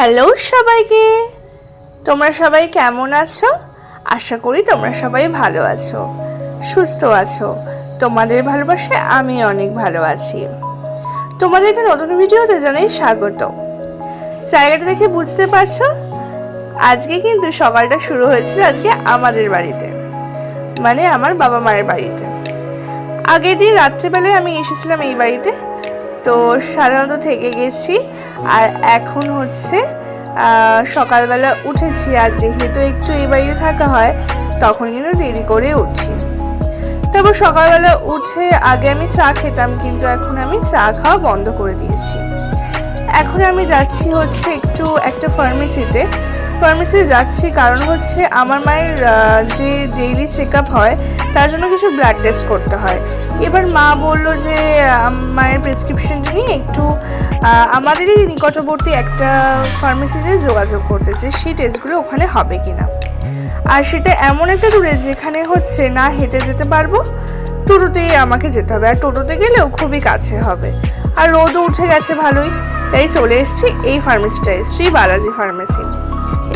Hello সবাইকে, তোমরা সবাই কেমন আছো? আশা করি তোমরা সবাই ভালো আছো, সুস্থ আছো। তোমাদের ভালোবাসায় আমি অনেক ভালো আছি। তোমাদের একটা নতুন ভিডিওতে জানাই স্বাগত। জায়গাটা দেখে বুঝতে পারছো, আজকে কিন্তু সকালটা শুরু হয়েছিল আজকে আমাদের বাড়িতে, মানে আমার বাবা মায়ের বাড়িতে। আগের দিন রাত্রেবেলায় আমি এসেছিলাম এই বাড়িতে, তো সাধারণত থেকে গেছি। আর এখন হচ্ছে সকালবেলা উঠেছি, আর যেহেতু একটু এই বাড়িতে থাকা হয় তখন কিন্তু দেরি করে উঠি। তারপর সকালবেলা উঠে আগে আমি চা খেতাম, কিন্তু এখন আমি চা খাওয়া বন্ধ করে দিয়েছি। এখন আমি যাচ্ছি হচ্ছে একটু একটা ফার্মেসিতে যাচ্ছি, কারণ হচ্ছে আমার মায়ের যে ডেইলি চেক আপ হয় তার জন্য কিছু ব্লাড টেস্ট করতে হয়। এবার মা বললো যে মায়ের প্রেসক্রিপশনটা নিয়ে একটু আমাদেরই নিকটবর্তী একটা ফার্মেসিতে যোগাযোগ করতে, যে সেই টেস্টগুলো ওখানে হবে কিনা। আর সেটা এমন একটা দূরে যেখানে হচ্ছে না হেঁটে যেতে পারবো, টোটোতেই আমাকে যেতে হবে, আর টোটোতে গেলেও খুবই কাছে হবে। আর রোদও উঠে গেছে ভালোই, তাই চলে এসেছি এই ফার্মেসিটায়, শ্রী বালাজি ফার্মেসি।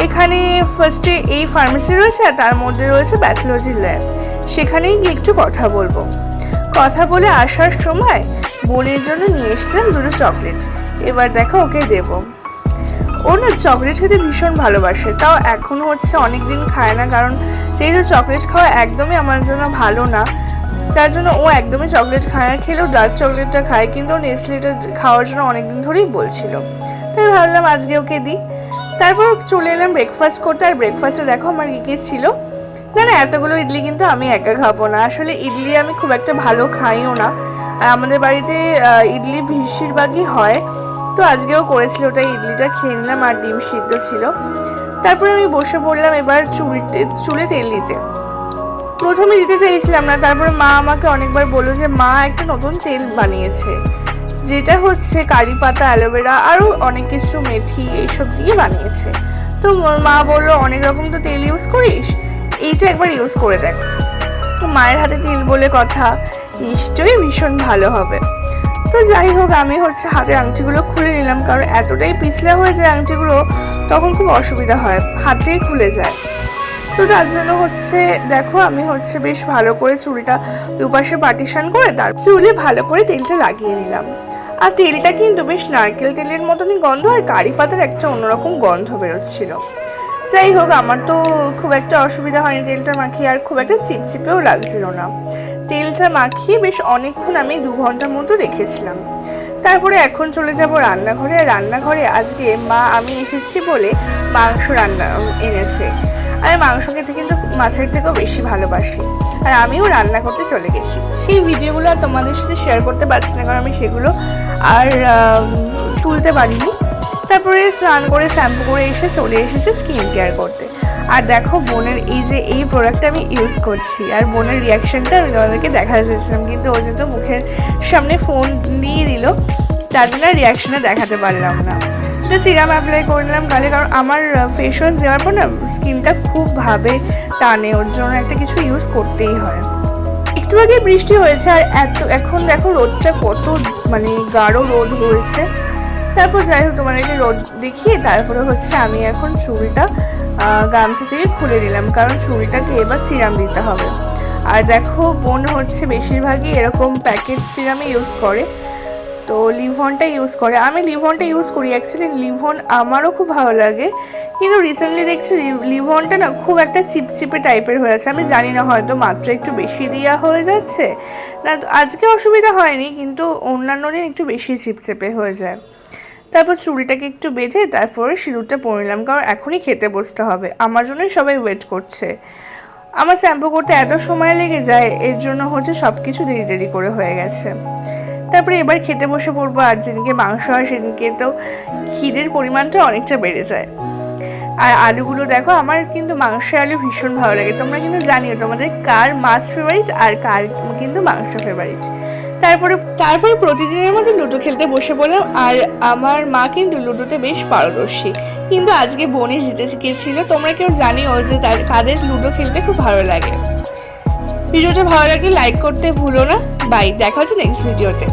এখানে ফার্স্টে এই ফার্মেসি রয়েছে, আর তার মধ্যে রয়েছে প্যাথোলজি ল্যাব। সেখানেই গিয়ে একটু কথা বলবো। কথা বলে আসার সময় বোনের জন্য নিয়ে এসেছিলাম দুটো চকলেট। এবার দেখো ওকে দেব। ও না চকলেট খেতে ভীষণ ভালোবাসে, তাও এখন হচ্ছে অনেক দিন খায় না, কারণ যেহেতু চকলেট খাওয়া একদমই আমার জন্য ভালো না, তার জন্য ও একদমই চকলেট খায় না। খেলেও ডার্ক চকলেটটা খায়, কিন্তু নেসলেটা খাওয়ার জন্য অনেকদিন ধরেই বলছিল, তাই ভাবলাম আজকে ওকে দিই। তারপর চলে এলাম ব্রেকফাস্ট করতে। আর ব্রেকফাস্টে দেখো আমার কী ছিল। না এতগুলো ইডলি কিন্তু আমি একা খাবো না, আসলে ইডলি আমি খুব একটা ভালো খাইও না, আর আমাদের বাড়িতে ইডলি বেশিরভাগই হয়, তো আজকেও করেছিল, তাই ইডলিটা খেয়ে নিলাম। আর ডিম সিদ্ধ ছিল। তারপরে আমি বসে পড়লাম এবার চুলে তেল দিতে। প্রথমে দিতে চাইছিলাম না, তারপরে মা আমাকে অনেকবার বললো যে মা একটা নতুন তেল বানিয়েছে, যেটা হচ্ছে কারি পাতা, অ্যালোভেরা আরও অনেক কিছু, মেথি এইসব দিয়ে বানিয়েছে। তো মা বললো অনেক রকম তো তেল ইউজ করিস, এইটা একবার ইউজ করে দেখ। তো মায়ের হাতে তেল বলে কথা, নিশ্চয়ই ভীষণ ভালো হবে। তো যাই হোক, আমি হচ্ছে হাতের আংটিগুলো খুলে নিলাম, কারণ এতটাই পিছলা হয়ে যায় আংটিগুলো, তখন খুব অসুবিধা হয়, হাতেই খুলে যায়। তো তার জন্য হচ্ছে দেখো আমি হচ্ছে বেশ ভালো করে চুলটা দুপাশে পার্টিশন করে তার চুলে ভালো করে তেলটা লাগিয়ে নিলাম। আর তেলটা কিন্তু বেশ নারকেল তেলের মতনই গন্ধ, আর কারি পাতার একটা অন্যরকম গন্ধ বেরোচ্ছিল। যাই হোক, আমার তো খুব একটা অসুবিধা হয়নি তেলটা মাখিয়ে, আর খুব একটা চিপচিপেও লাগছিল না। তেলটা মাখিয়ে বেশ অনেকক্ষণ আমি 2 ঘন্টার মতো রেখেছিলাম। তারপরে এখন চলে যাব রান্নাঘরে। আর রান্নাঘরে আজকে মা আমি এসেছি বলে মাংস এনেছে। আমি মাংস খেতে কিন্তু মাছের থেকেও বেশি ভালোবাসি, আর আমিও রান্না করতে চলে গেছি। সেই ভিডিওগুলো আর তোমাদের সাথে শেয়ার করতে পারছি না, কারণ আমি সেগুলো আর তুলতে পারিনি। তারপরে স্নান করে শ্যাম্পু করে এসে চলে এসেছে স্কিন কেয়ার করতে। আর দেখো বোনের এই প্রোডাক্টটা আমি ইউজ করছি, আর বোনের রিয়াকশানটা আমি তোমাদেরকে দেখাতে চেয়েছিলাম, কিন্তু ও যেহেতু মুখের সামনে ফোন দিয়ে দিল, তার জন্য রিয়াকশানটা দেখাতে পারলাম না। তো সিরাম অ্যাপ্লাই করে নিলাম গালে, কারণ আমার ফেস ওয়াশ দেওয়ার পর না স্কিনটা খুব ভাবে টানে, ওর জন্য একটা কিছু ইউজ করতেই হয়। একটু আগে বৃষ্টি হয়েছে, আর এখন দেখো রোদটা কত মানে গাঢ় রোদ হয়েছে। তারপর যাই হোক তোমাদেরকে রোদ দেখিয়ে তারপরে হচ্ছে আমি এখন চুড়িটা গামছা থেকে খুলে নিলাম, কারণ চুড়িটাকে এবার সিরাম দিতে হবে। আর দেখো বোন হচ্ছে বেশিরভাগই এরকম প্যাকেট সিরামই ইউজ করে, তো লিভনটা ইউজ করে। আমি লিভনটা ইউজ করি, অ্যাকচুয়ালি লিভন আমারও খুব ভালো লাগে, কিন্তু রিসেন্টলি দেখছি লিভনটা না খুব একটা চিপচিপে টাইপের হয়ে আছে। আমি জানি না, হয়তো মাত্রা একটু বেশি দেওয়া হয়ে যাচ্ছে না, আজকে অসুবিধা হয়নি, কিন্তু অন্যান্য দিন একটু বেশি চিপচিপে হয়ে যায়। তারপর চুলটাকে একটু বেঁধে তারপরে সিঁদুরটা পরে নিলাম, কারণ এখনই খেতে বসতে হবে, আমার জন্যই সবাই ওয়েট করছে। আমার শ্যাম্পু করতে এত সময় লেগে যায়, এর জন্য হচ্ছে সব কিছু দেরি করে হয়ে গেছে। তারপরে এবার খেতে বসে পড়বো। আর যেদিনকে মাংস হয় সেদিনকে তো খিদের পরিমাণটা অনেকটা বেড়ে যায়। আর আলুগুলো দেখো, আমার কিন্তু মাংসের আলু ভীষণ ভালো লাগে। তোমরা কিন্তু জানিও তোমাদের কার মাছ ফেভারিট আর কার কিন্তু মাংস ফেভারিট। তারপরে প্রতিদিনের মধ্যে লুডো খেলতে বসে পড়লাম। আর আমার মা কিন্তু লুডোতে বেশ পারদর্শী, কিন্তু আজকে বোনে জিতে গেছিল। তোমরা কেউ জানিও যে কাদের লুডো খেলতে খুব ভালো লাগে। ভিডিওটা ভালো লাগলে লাইক করতে ভুলো না। বাই, দেখা হচ্ছে নেক্সট ভিডিওতে।